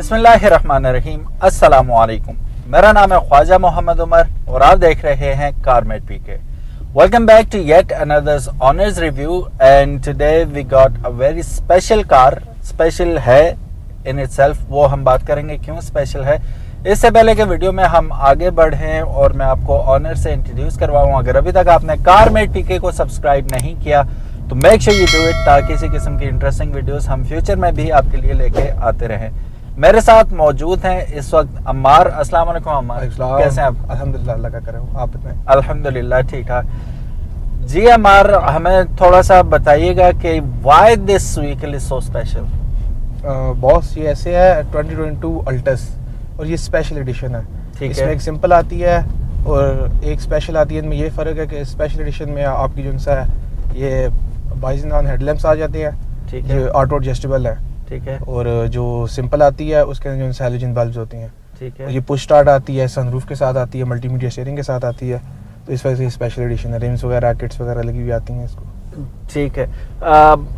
बिस्मिल्लाहिर्रहमानिर्रहीम, अस्सलामु अलैकुम। मेरा नाम है ख्वाजा मोहम्मद उमर और आप देख रहे हैं कारमेट पीके। Welcome back to yet another's honors review and today we got a very special car. Special है in itself, वो हम बात करेंगे क्यों स्पेशल है। इससे पहले के वीडियो में हम आगे बढ़ें और मैं आपको ऑनर से इंट्रोड्यूस करवाऊँ, अगर अभी तक आपने कारमेट पीके को सब्सक्राइब नहीं किया तो make sure you do it, ताकि इसी किस्म की इंटरेस्टिंग वीडियोस हम फ्यूचर में भी आपके लिए लेके आते रहें। मेरे साथ मौजूद हैं इस वक्त अम्मार। अस्सलाम वालेकुम अम्मार, कैसे हैं आप? अल्हम्दुलिल्लाह, अल्लाह का करम, आप बताएं। अल्हम्दुलिल्लाह ठीक ठाक। जी अम्मार, हमें थोड़ा सा बताइएगा कि why this vehicle is so special. Boss, ये ऐसे है 2022 अल्टस और ये स्पेशल एडिशन है। ठीक इसमें है। एक सिंपल आती है और एक स्पेशल आती है। इनमें ये फ़र्क है कि स्पेशल एडिशन में आपकी जो सा है ये बाइजन हेडलैम्प्स आ जाते हैं, ठीक है। जो ऑटो एडजस्टेबल है। ठीक है। और जो सिंपल आती है उसके अंदर जो हैलोजन बल्ब्स होती हैं। ठीक है। ये पुश स्टार्ट आती है, सनरूफ के साथ आती है, मल्टीमीडिया स्टीयरिंग के साथ आती है। तो इस वजह से स्पेशल एडिशन है। रिम्स वगैरह, किट्स वगैरह लगी हुई आती हैं इसको। ठीक है।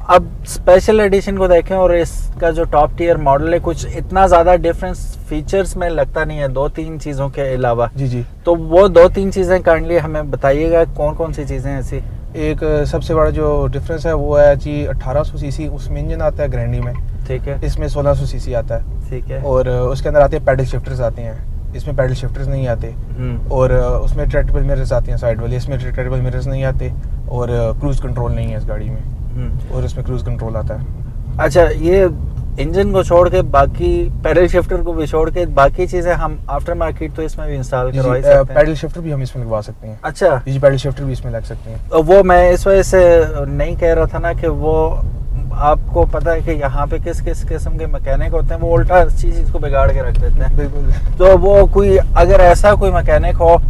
अब स्पेशल एडिशन को देखें और इसका जो टॉप टियर मॉडल है, कुछ इतना ज़्यादा डिफरेंस फीचर्स में लगता नहीं है, दो तीन चीज़ों के अलावा। जी जी। तो वो दो तीन चीज़ें काइंडली हमें बताइएगा, कौन कौन सी चीज़ें ऐसी। एक सबसे बड़ा जो डिफरेंस है वो है जी 1800 सीसी उसमें इंजन आता है ग्रैंडी में। ठीक है। इसमें 1600 सीसी आता है। ठीक है। और उसके अंदर आते हैं पैडल शिफ्टर्स आते हैं, इसमें पैडल शिफ्टर्स नहीं आते। और उसमें ट्रेक्टेबल मिरर्स आते हैं साइड वाले, इसमें ट्रेक्टेबल मिरर्स नहीं आते। और क्रूज कंट्रोल नहीं है इस गाड़ी में, और इसमें क्रूज कंट्रोल आता है। अच्छा, ये इंजन को छोड़ के बाकी पैडल शिफ्टर को भी छोड़ के बाकी चीजें हम आफ्टर मार्केट तो इसमें भी इंस्टॉल करवा सकते हैं। पैडल शिफ्टर भी हम इसमें लगवा सकते हैं। अच्छा जी, पैडल शिफ्टर भी इसमें लग सकते हैं। वो मैं इस वजह से नहीं कह रहा था ना कि वो आपको पता है कि यहाँ पे किस किस किस्म के मैकेनिक होते हैं, वो उल्टा चीज को बिगाड़ के रख देते हैं। बिल्कुल। तो वो कोई अगर ऐसा कोई मैकेनिक हो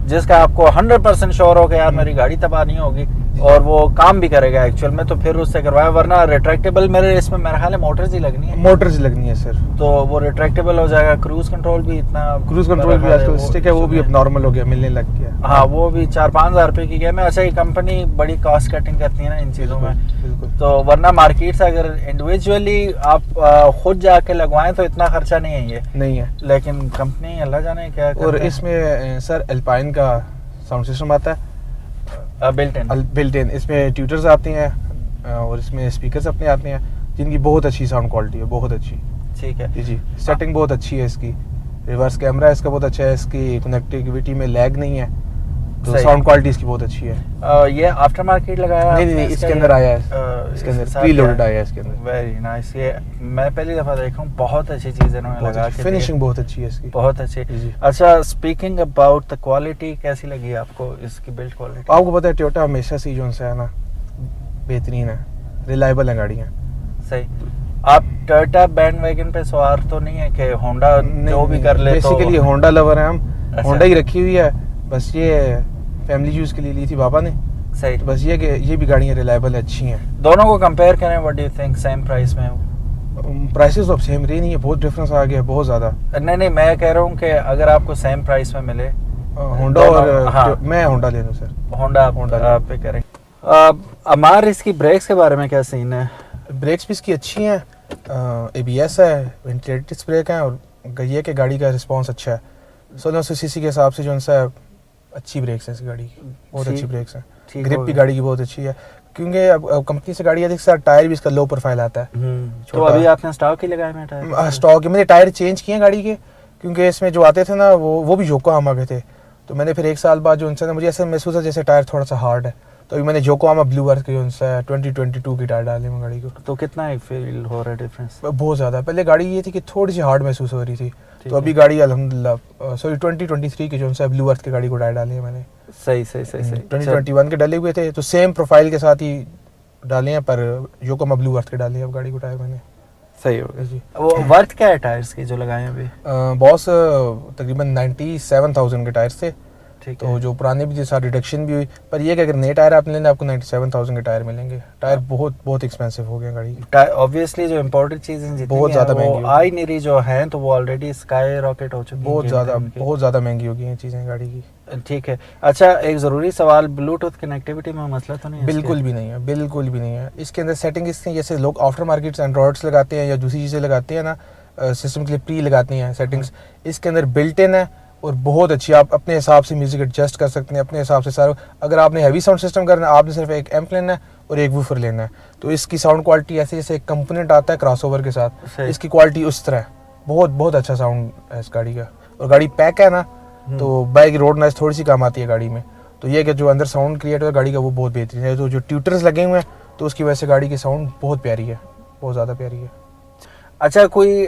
जिसका आपको 100% श्योर हो कि यार मेरी गाड़ी तबाह नहीं होगी और वो काम भी करेगा एक्चुअल में, तो फिर उससे करवाया। वरना रिट्रैक्टेबल मेरे इसमें मेरा ख्याल है मोटर्स ही लगनी है। मोटर्स ही लगनी है सर। तो वो रिट्रैक्टेबल हो जाएगा। क्रूज कंट्रोल भी इतना, क्रूज कंट्रोल भी आजकल स्टिक है, वो भी अब नॉर्मल हो गया, मिलने लग गया। हाँ, वो भी 4-5 हज़ार रुपए की गेम है। अच्छा, ये कंपनी बड़ी कॉस्ट कटिंग करती है ना इन चीज़ों में। बिल्कुल। तो वरना मार्केट से अगर इंडिविजुअली आप खुद जाके लगवाएं तो इतना खर्चा नहीं है ये, नहीं है। लेकिन कंपनी अल्लाह जाने क्या और इसमें सर एल्पाइन का साउंड सिस्टम आता है, बिल्ट इन। इसमें ट्यूटर्स आते हैं और इसमें स्पीकर्स अपने आते हैं जिनकी बहुत अच्छी साउंड क्वालिटी है, बहुत अच्छी। ठीक है। जी। सेटिंग बहुत अच्छी है इसकी। रिवर्स कैमरा इसका बहुत अच्छा है, इसकी कनेक्टिविटी में लैग नहीं है, तो साउंड क्वालिटी इसकी बहुत अच्छी है। ये आफ्टर मार्केट लगाया? नहीं, इसके अंदर आया है, इसके अंदर प्री लोडेड आया है इसके अंदर। Very nice. ये मैं पहली दफा देखा हूँ, बहुत अच्छी चीज इन्होंने लगा के, फिनिशिंग बहुत अच्छी है इसकी, बहुत अच्छी। जी। अच्छा, स्पीकिंग अबाउट द क्वालिटी, कैसी लगी आपको इसकी बिल्ड क्वालिटी? आपको पता है टोयोटा हमेशा से जो है ना बेहतरीन है, रिलायबल है गाड़ियाँ। सही। आप टोयोटा बैंडवैगन पे सवार तो नहीं है कि होंडा जो भी कर ले? बेसिकली होंडा लवर है हम। अच्छा। होंडा ही रखी हुई है, बस ये फैमिली यूज के लिए ली थी पापा ने। सही। तो बस ये कि ये भी गाड़ियाँ रिलायबल अच्छी हैं। दोनों को कंपेयर करें, what do you think, same price में? प्राइसेस तो अब सेम रही नहीं है, बहुत डिफरेंस आ गया, बहुत ज़्यादा। नहीं, मैं कह रहा हूँ कि अगर आपको सेम प्राइस में मिले होंडा और हाँ। मैं होंडा ले लूँ सर। होंडा पे करें। अमार, इसकी ब्रेक्स के बारे में क्या सीन है? ब्रेक्स भी इसकी अच्छी हैं, ABS है, वेंटिलेटेड डिस्क ब्रेक हैं, और ये कि गाड़ी का रिस्पांस अच्छा है। 1600 सीसी के हिसाब से जो है अच्छी ब्रेक्स हैं इस गाड़ी की, बहुत अच्छी ब्रेक्स हैं। ग्रिप भी गाड़ी की बहुत अच्छी है, क्योंकि अब कंपनी से गाड़ी आती है, टायर भी इसका लो प्रोफाइल आता है। तो अभी आपने स्टॉक ही लगाए हैं टायर? स्टॉक मैंने टायर चेंज किए हैं गाड़ी के, क्योंकि इसमें जो आते थे ना वो भी योकोहामा के थे। तो मैंने फिर 1 साल बाद जो उनसे मुझे ऐसा महसूस है जैसे टायर थोड़ा सा हार्ड है, तो अभी मैंने योकोहामा ब्लू अर्थ के उनसे 2022 की टायर डाले हैं गाड़ी को। तो कितना एक फील हो रहा है डिफरेंस? बहुत ज़्यादा। पहले गाड़ी ये थी कि थोड़ी सी हार्ड महसूस हो रही थी, तो अभी गाड़ी अल्हम्दुलिल्लाह 2023 की जो है ब्लू अर्थ की गाड़ी को टायर डाले हैं मैंने। सही। 2021 के डाले हुए थे, तो सेम प्रोफाइल के साथ ही डाले हैं, पर योकोहामा ब्लू अर्थ के डाले हैं अब गाड़ी को टायर मैंने। सही हो गया जी। वो वर्थ क्या है टायर्स की जो लगाए हैं अभी? बॉस तकरीबन 97,000 के टायर्स थे। ठीक तो है। जो पुराने भी थे सारी रिडक्शन भी हुई, पर ये कि अगर नए टायर आप लेंगे आपको 97,000 के टायर मिलेंगे। टायर बहुत एक्सपेंसिव हो गए गाड़ी की। ऑब्वियसली जो इम्पोर्टेड चीजें बहुत ज़्यादा महंगी आ ही नहीं रही जो हैं, तो वो ऑलरेडी स्काई रॉकेट हो चुकी है। बहुत ज़्यादा महंगी हो गई हैं चीज़ें गाड़ी की। ठीक है। अच्छा, एक ज़रूरी सवाल, ब्लूटूथ कनेक्टिविटी में मसला तो नहीं है? बिल्कुल भी नहीं है, बिल्कुल भी नहीं है। इसके अंदर सेटिंग इसकी, जैसे लोग आफ्टर मार्केट एंड्रॉइड्स लगाते हैं या दूसरी चीज़ें लगाते हैं ना, सिस्टम के लिए प्री लगाती हैं सेटिंग्स, इसके अंदर बिल्ट इन है और बहुत अच्छी, आप अपने हिसाब से म्यूजिक एडजस्ट कर सकते हैं अपने हिसाब से सारा। अगर आपने हैवी साउंड सिस्टम करना है, आपने सिर्फ एक एम्प लेना है और एक वूफर लेना है, तो इसकी साउंड क्वालिटी ऐसे जैसे एक कंपोनेंट आता है क्रॉसओवर के साथ, इसकी क्वालिटी उस तरह है। बहुत बहुत अच्छा साउंड है इस गाड़ी का। और गाड़ी पैक है ना, तो बाइक रोड नॉइज थोड़ी सी कम आती है गाड़ी में, तो ये कि जो अंदर साउंड क्रिएट हुआ गाड़ी का वो बहुत बेहतरीन है। तो जो ट्यूटर्स लगे हुए हैं तो उसकी वजह से गाड़ी की साउंड बहुत प्यारी है, बहुत ज़्यादा प्यारी है। अच्छा, कोई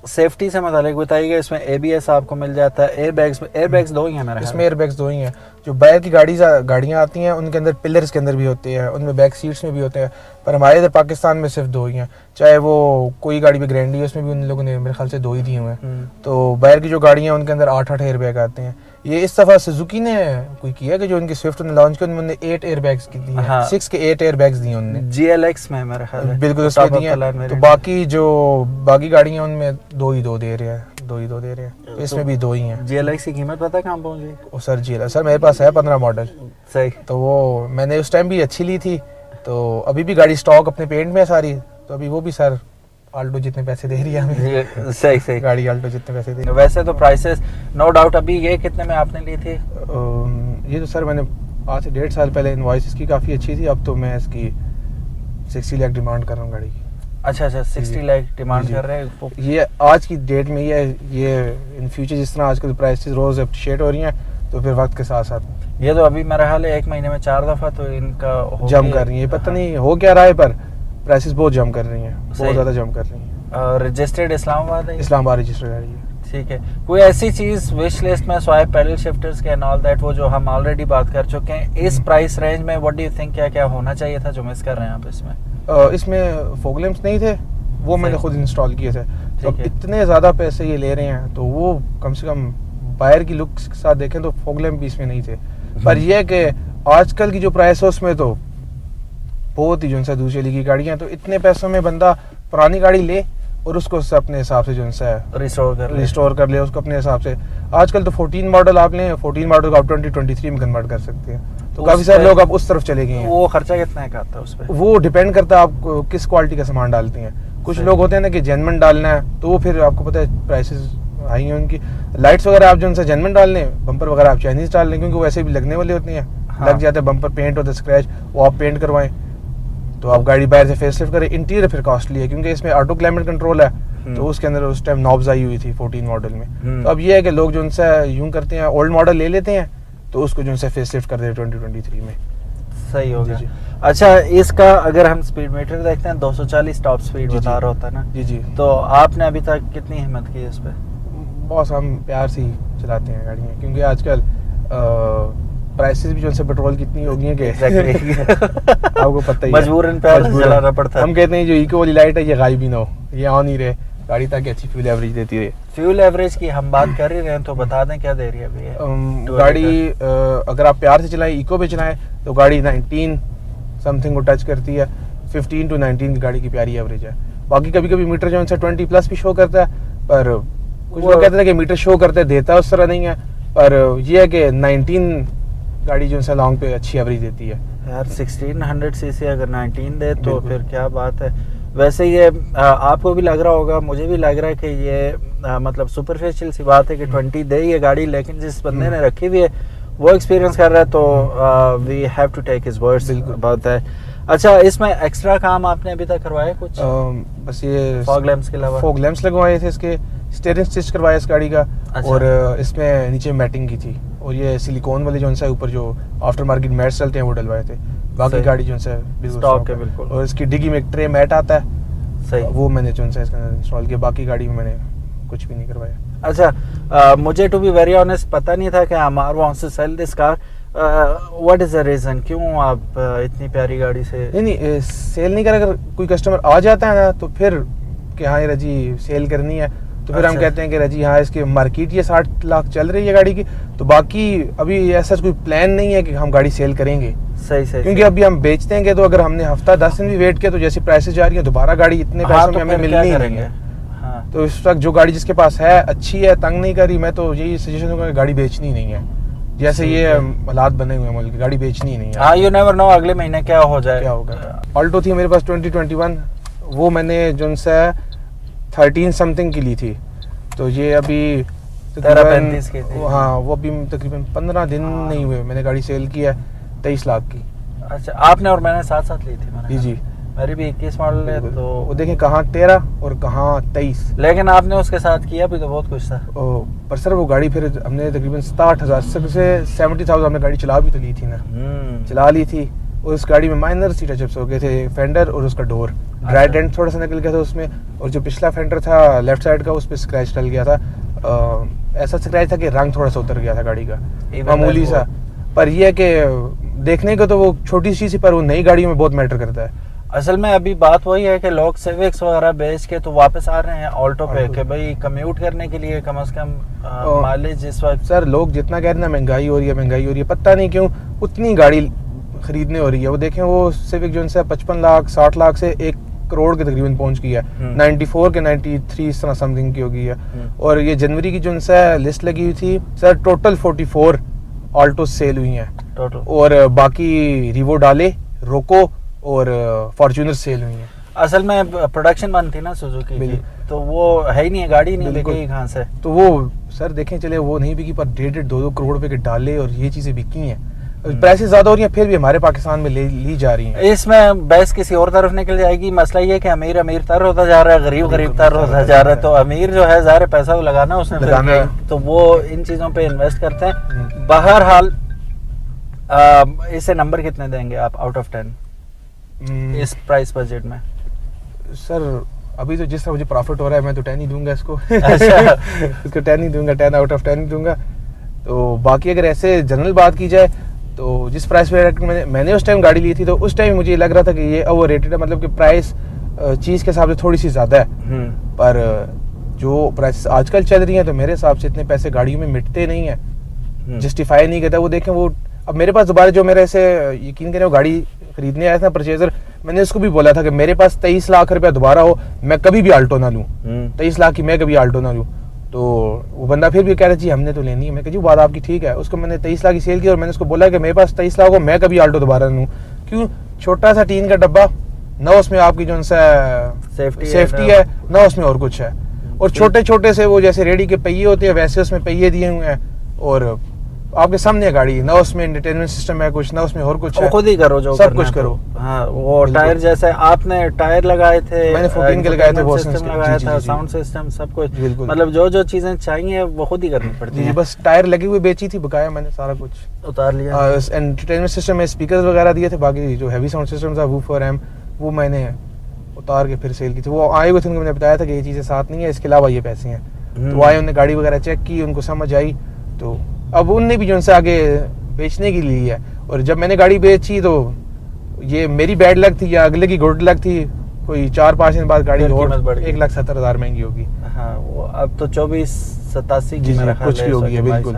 सेफ्टी से मतलब बताइएगा, इसमें एबीएस आपको मिल जाता है, एयरबैग्स दो ही हैं मेरे इसमें एयरबैग्स दो ही हैं। जो बाहर की गाड़ियाँ आती हैं उनके अंदर पिलर्स के अंदर भी होते हैं, उनमें बैक सीट्स में भी होते हैं, पर हमारे इधर पाकिस्तान में सिर्फ दो ही हैं। चाहे वो कोई गाड़ी भी ग्रैंडी है उसमें भी उन लोगों ने मेरे ख्याल से दो ही दिए हुए हैं। तो बाहर की जो गाड़ियाँ हैं उनके अंदर 8-8 एयरबैग आते हैं। ये इस दफ़ा सुजुकी ने कोई किया कि जो उनकी स्विफ्ट ने लॉन्च किया उन्होंने 8 एयरबैग्स की दी हैं, 6 के 8 एयरबैग्स दिए उन्होंने GLX में मेरे ख्याल है, बिल्कुल उसके दिए हैं। तो बाकी गाड़ियाँ उनमें दो दे रहे हैं, तो इसमें भी दो ही हैं। GLX की कीमत पता कहाँ पहुँच गई? सर GLX सर मेरे पास है 15 मॉडल, सही, तो वो मैंने उस टाइम भी अच्छी ली थी, तो अभी भी गाड़ी स्टॉक अपने पेंट में है सारी, तो अभी वो भी सर आल्टो जितने पैसे दे रही है हमें। सही गाड़ी आल्टो जितने पैसे दे रही है। वैसे तो प्राइसेस नो डाउट। अभी ये कितने में आपने ली थी? ये तो सर मैंने आज से 1.5 साल पहले इनवॉइस इसकी काफ़ी अच्छी थी, अब तो मैं इसकी 60 लाख डिमांड कर रहा हूँ गाड़ी की। अच्छा 60 लाख डिमांड कर रहे हैं। ये आज की डेट में ये इन फ्यूचर जिस तरह आजकल प्राइसेस रोज अप्रिशिएट हो रही हैं, तो फिर वक्त के साथ साथ ये तो अभी मेरा हाल है 1 महीने में 4 दफ़ा तो इनका जम कर रही है। पता नहीं हो क्या रहा है, पर प्राइसेस बहुत जम कर रही हैं, बहुत ज़्यादा जम कर रही हैं। रजिस्टर्ड इस्लामाबाद है? इस्लामाबाद रजिस्टर्ड गाड़ी है। ठीक है। कोई ऐसी चीज़ विश लिस्ट में स्वाइप पैडल शिफ्टर्स के एंड ऑल दैट, वो जो हम ऑलरेडी बात कर चुके हैं, इस प्राइस रेंज में व्हाट डू यू थिंक क्या क्या होना चाहिए था जो मिस कर रहे हैं आप इसमें? इसमें फॉग लैंप्स नहीं थे, वो मैंने खुद इंस्टॉल किए थे। तो इतने ज़्यादा पैसे ये ले रहे हैं, तो वो कम से कम बाहर की लुक्स के साथ देखें तो फॉग लैंप भी इसमें नहीं थे। पर यह है कि आजकल की जो प्राइस है उसमें तो बहुत ही जो है दूसरी चली की गाड़ियाँ, तो इतने पैसों में बंदा पुरानी गाड़ी ले और उसको अपने हिसाब से जो है रिस्टोर कर ले उसको अपने हिसाब से। आजकल तो 14 मॉडल आप लें, 14 मॉडल को आप 2023 में कन्वर्ट कर सकते हैं, तो काफ़ी सारे लोग अब उस तरफ चले गए हैं। वो खर्चा कितना का आता है उस पर? वो डिपेंड करता है आप किस क्वालिटी का सामान डालते हैं। कुछ लोग होते हैं ना कि जेन्युइन डालना है, तो वो फिर आपको पता है प्राइसेस हाई हैं उनकी। लाइट्स वगैरह आप जो उनसे जेन्युइन डाल लें, बम्पर वगैरह आप चाइनीज डाल लें, क्योंकि वैसे भी लगने वाले होते हैं। लग जाते हैं बम्पर, पेंट होता है स्क्रैच, वो आप पेंट करवाएं, तो आप गाड़ी बाहर से फेसलिफ्ट करें। इंटीरियर फिर कॉस्टली है, क्योंकि इसमें ऑटो क्लाइमेट कंट्रोल है, तो उसके अंदर उस टाइम नॉब्स आई हुई थी 14 मॉडल में। तो अब ये है कि लोग जो उनसे यूं करते हैं, ओल्ड मॉडल ले लेते हैं, तो उसको जो उनसे फेसलिफ्ट कर देते 2023 में। सही हो गया। अच्छा, इसका अगर हम स्पीड मीटर देखते हैं 240 टॉप स्पीड बता रहा होता है ना? जी। तो आपने अभी तक कितनी हिम्मत की इस पे? बॉस हम प्यार से ही चलाते हैं गाड़ियाँ, क्योंकि आजकल प्राइसेस भी जो है पेट्रोल की इतनी हो गई है कि आपको पता ही है, मजबूरन चलाना पड़ता है। हम कहते हैं जो इको वाली लाइट है ये गायब ही ना हो, ये ऑन ही रहे गाड़ी, ताकि अच्छी फ्यूल एवरेज देती रहे। फ्यूल एवरेज की हम बात कर ही रहे हैं, तो बता दें क्या दे रही है अभी गाड़ी? अगर आप प्यार से चलाएं, इको पे चलाएं, तो गाड़ी 19 समथिंग को टच करती है। 15 to 19 की गाड़ी की प्यारी एवरेज है। बाकी कभी कभी मीटर जो है 20 प्लस भी शो करता है, पर कुछ लोग कहते हैं कि मीटर शो करते देता है, उस तरह नहीं है। पर यह है कि 19 गाड़ी जो है लॉन्ग पे अच्छी एवरेज देती है यार। 1600 सीसी अगर 19 दे तो फिर क्या बात है। वैसे ये आपको भी लग रहा होगा, मुझे भी लग रहा है कि ये मतलब सुपरफिशियल सी बात है कि 20 दे ये गाड़ी, लेकिन जिस बंदे ने रखी हुई है वो एक्सपीरियंस कर रहा है, तो we have to take his words about that. अच्छा, इसमें एक्स्ट्रा काम आपने अभी तक करवाया कुछ? बस ये फॉग लैंप्स के अलावा फॉग लैंप्स लगवाए थे, इसके स्टीयरिंग स्टिच करवाया इस गाड़ी का। अच्छा। और इसमें नीचे मैटिंग की थी, और ये सिलिकॉन वाले जो है ऊपर जो आफ्टर मार्केट मैट्स चलते हैं वो डलवाए थे। बाकी गाड़ी जो है स्टॉक है बिल्कुल। और इसकी डिग्गी में एक ट्रे मैट आता है, सही, वो मैंने जो है इसके अंदर इंस्टॉल किया। बाकी गाड़ी में मैंने कुछ भी नहीं करवाया। अच्छा, मुझे टू बी वेरी ऑनेस्ट पता नहीं था कि Amar wants to sell this car. What is the reason, क्यों आप इतनी प्यारी गाड़ी से? नहीं सेल नहीं कर, अगर कोई कस्टमर आ जाता है ना, तो फिर कि हाँ यार जी सेल करनी है, तो फिर हम कहते हैं कि रजी हाँ इसकी मार्केट ये 60 लाख चल रही है गाड़ी की, तो बाकी अभी ऐसा कोई प्लान नहीं है कि हम गाड़ी सेल करेंगे। सही क्योंकि अभी हम बेच देंगे, तो अगर हमने हफ्ता 10 दिन भी वेट किया, तो जैसी प्राइसेस जा रही है दोबारा गाड़ी इतने पैसों में हमें मिलनी नहीं है। तो इस वक्त जो गाड़ी जिसके पास है अच्छी है, तंग नहीं कर रही, मैं तो यही सजेशन दूंगा कि गाड़ी बेचनी नहीं है। जैसे ये हालात बने हुए हैं मुल्क की, गाड़ी बेचनी नहीं है। हाँ, यू नेवर नो अगले महीने क्या हो जाए, क्या होगा। ऑल्टो थी मेरे पास 2021, वो मैंने जो 13 समथिंग की ली थी, तो ये अभी 35 की थी। हाँ, वो अभी तकरीबन 15 दिन नहीं हुए मैंने गाड़ी सेल की है 23 लाख की। अच्छा, आपने और मैंने साथ साथ ली थी। जी जी, मेरी भी 21 मॉडल है, तो वो देखें कहाँ 13 और कहाँ 23। लेकिन आपने उसके साथ किया भी तो बहुत कुछ था। पर सर वो गाड़ी फिर हमने तकरीबन 60,000 से 70,000 हमने गाड़ी चला भी तो ली थी ना, चला ली थी। उस गाड़ी में माइनर सी टचअप्स हो गए थे, फेंडर और उसका डोर ड्राई डेंट थोड़ा सा निकल गया था उसमें, और जो पिछला फेंडर था लेफ्ट साइड का उस पर स्क्रैच डल गया था। ऐसा स्क्रैच था कि रंग थोड़ा सा उतर गया था गाड़ी का, मामूली सा। पर यह है कि देखने को तो वो छोटी सी पर वो नई गाड़ियों में बहुत मैटर करता है। असल में अभी बात वही है कि लोग सिविक्स वगैरह बेच के तो वापस आ रहे हैं ऑल्टो पे कि भाई कम्यूट करने के लिए कम से कम माइलेज इस वक्त। सर लोग जितना कह रहे हैं ना महंगाई हो रही है, पता नहीं क्यों उतनी गाड़ी खरीदने हो रही है। वो देखें वो सिविक जो है 55 लाख 60 लाख से 1 करोड़ के तकरीबन पहुंच गई है, 94 के 93 इस तरह समथिंग की हो गई है। और ये जनवरी की जो है लिस्ट लगी हुई थी सर, टोटल 44 ऑल्टो सेल हुई हैं टोटल, और बाकी रिवो डाले, रोको और फॉर्च्यूनर सेल हुई हैं। असल में प्रोडक्शन बंद थी ना सुजुकी की, तो वो है ही नहीं है, गाड़ी नहीं बिकेगी कहाँ से। तो वो सर देखें चले वो नहीं बिकी, पर 1.5-2 करोड़ रुपए के डाले और ये चीजें बिकी हैं। प्राइसेस ज्यादा हो रही हैं, फिर भी हमारे पाकिस्तान में ली जा रही हैं। इसमें बहस किसी और तरफ निकल जाएगी। मसला ये है कि अमीर अमीर तर होता जा रहा है, गरीब गरीब तर होता जा रहा है। तो अमीर जो है ज़ाहिर पैसा वो लगाना उसने लगाना, तो वो इन चीज़ों पे इन्वेस्ट करते हैं। बहरहाल इसे नंबर कितने देंगे आप आउट ऑफ 10 इस प्राइस बजट में? सर अभी तो जिस तरह मुझे प्रॉफिट हो रहा है मैं तो 10 ही दूंगा इसको। अच्छा। इसको 10 ही दूंगा, 10 आउट ऑफ 10 ही दूंगा। तो बाकी अगर ऐसे जनरल बात की जाए तो जिस प्राइस पे मैंने उस टाइम गाड़ी ली थी, तो उस टाइम मुझे लग रहा था कि ये ओवर रेटेड है, मतलब कि प्राइस चीज़ के हिसाब से थोड़ी सी ज़्यादा है। पर जो प्राइस आजकल चल रही हैं तो मेरे हिसाब से इतने पैसे गाड़ियों में मिटते नहीं है, जस्टिफाई नहीं करता। वो देखें वो अब मेरे पास दोबारा जो मेरे ऐसे यकीन करें वो गाड़ी खरीदने आया था परचेजर, मैंने उसको भी बोला था कि मेरे पास 23 लाख रुपया दोबारा हो मैं कभी भी आल्टो ना लूँ, 23 लाख की मैं कभी आल्टो ना लूँ। तो वो बंदा फिर भी कह रहा जी हमने तो लेनी है। मैं कहा जी बात आपकी ठीक है। उसको मैंने 23 लाख की सेल की और मैंने उसको बोला कि मेरे पास 23 लाख हो मैं कभी आल्टो दोबारा लूँ। क्यों? छोटा सा टीन का डब्बा ना, उसमें आपकी जो सेफ्टी है ना उसमें और कुछ है, और छोटे छोटे से वो जैसे रेडी के पहिए होते हैं वैसे उसमें पहिए दिए हुए हैं, और आपके सामने गाड़ी ना उसमें एंटरटेनमेंट सिस्टम है कुछ, ना उसमें और कुछ है। खुद ही करो जो सब कुछ करो। हाँ, वो टायर जैसे आपने टायर लगाए थे, मैंने 14 के लगाए थे, वो सिस्टम लगाया था, साउंड सिस्टम सब कुछ, मतलब जो चीजें चाहिए वो खुद ही करनी पड़ती है। बस टायर लगे हुए बेची थी, बकाया मैंने सारा कुछ उतार लिया। एंटरटेनमेंट सिस्टम में स्पीकर्स वगैरह दिए थे, बाकी जो हैवी साउंड सिस्टम था वूफर एम वो मैंने उतार के फिर सेल की थी। वो आए हुए थे, उनको मैंने बताया था कि ये चीज़ें साथ नहीं है, इसके अलावा ये पैसे हैं। तो आए, उन्होंने गाड़ी वगैरह चेक की, उनको समझ आई, तो अब उनने भी जो उनसे आगे बेचने की ली है। और जब मैंने गाड़ी बेची तो ये मेरी बैड लक थी या अगले की गुड लक थी, कोई 4-5 दिन बाद गाड़ी और 1,70,000 महंगी होगी। हाँ, वो अब तो 24-87 की कुछ भी होगी बिल्कुल।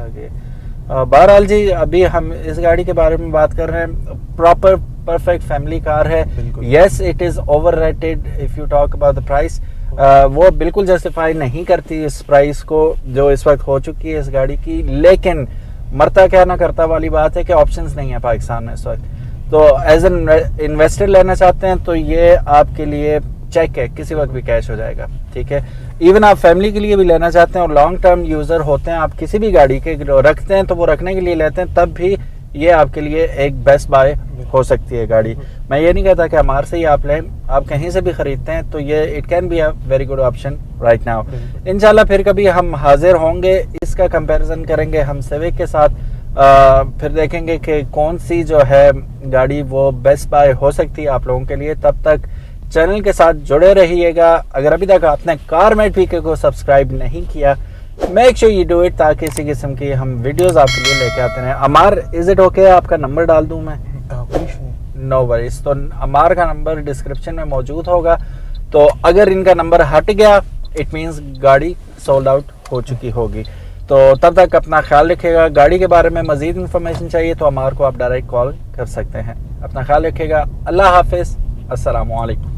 बहरहाल जी, अभी हम इस गाड़ी के बारे में बात कर रहे हैं। प्रॉपर परफेक्ट फैमिली कार है। Yes, it is over rated if you talk about the price. वो बिल्कुल जस्टिफाई नहीं करती इस प्राइस को जो इस वक्त हो चुकी है इस गाड़ी की, लेकिन मरता क्या ना करता वाली बात है कि ऑप्शंस नहीं है पाकिस्तान में इस वक्त। तो एज एन इन्वेस्टर लेना चाहते हैं तो ये आपके लिए चेक है, किसी वक्त भी कैश हो जाएगा, ठीक है। इवन आप फैमिली के लिए भी लेना चाहते हैं और लॉन्ग टर्म यूजर होते हैं, आप किसी भी गाड़ी के रखते हैं तो वो रखने के लिए लेते हैं, तब भी ये आपके लिए एक बेस्ट बाय हो सकती है गाड़ी। मैं ये नहीं कहता कि हमारे से ही आप लें, आप कहीं से भी खरीदते हैं तो ये it can be a very good option right now. इंशाल्लाह फिर कभी हम हाजिर होंगे, इसका कंपैरिजन करेंगे हम सिविक के साथ, फिर देखेंगे कि कौन सी जो है गाड़ी वो बेस्ट बाय हो सकती है आप लोगों के लिए। तब तक चैनल के साथ जुड़े रहिएगा। अगर अभी तक आपने कारमेट पीके को सब्सक्राइब नहीं किया, make sure you do it, ताकि इसी किस्म की हम वीडियोस आपके लिए लेके आते हैं। अमार, इज इट ओके आपका नंबर डाल दूं मैं? No worries. तो अमार का नंबर डिस्क्रिप्शन में मौजूद होगा, तो अगर इनका नंबर हट गया इट मीन्स गाड़ी सोल्ड आउट हो चुकी होगी। तो तब तक अपना ख्याल रखिएगा। गाड़ी के बारे में मजीद इन्फॉर्मेशन चाहिए तो अमार को आप डायरेक्ट कॉल कर सकते हैं। अपना ख्याल रखिएगा। अल्लाह हाफिज, अस्सलामु अलैकुम।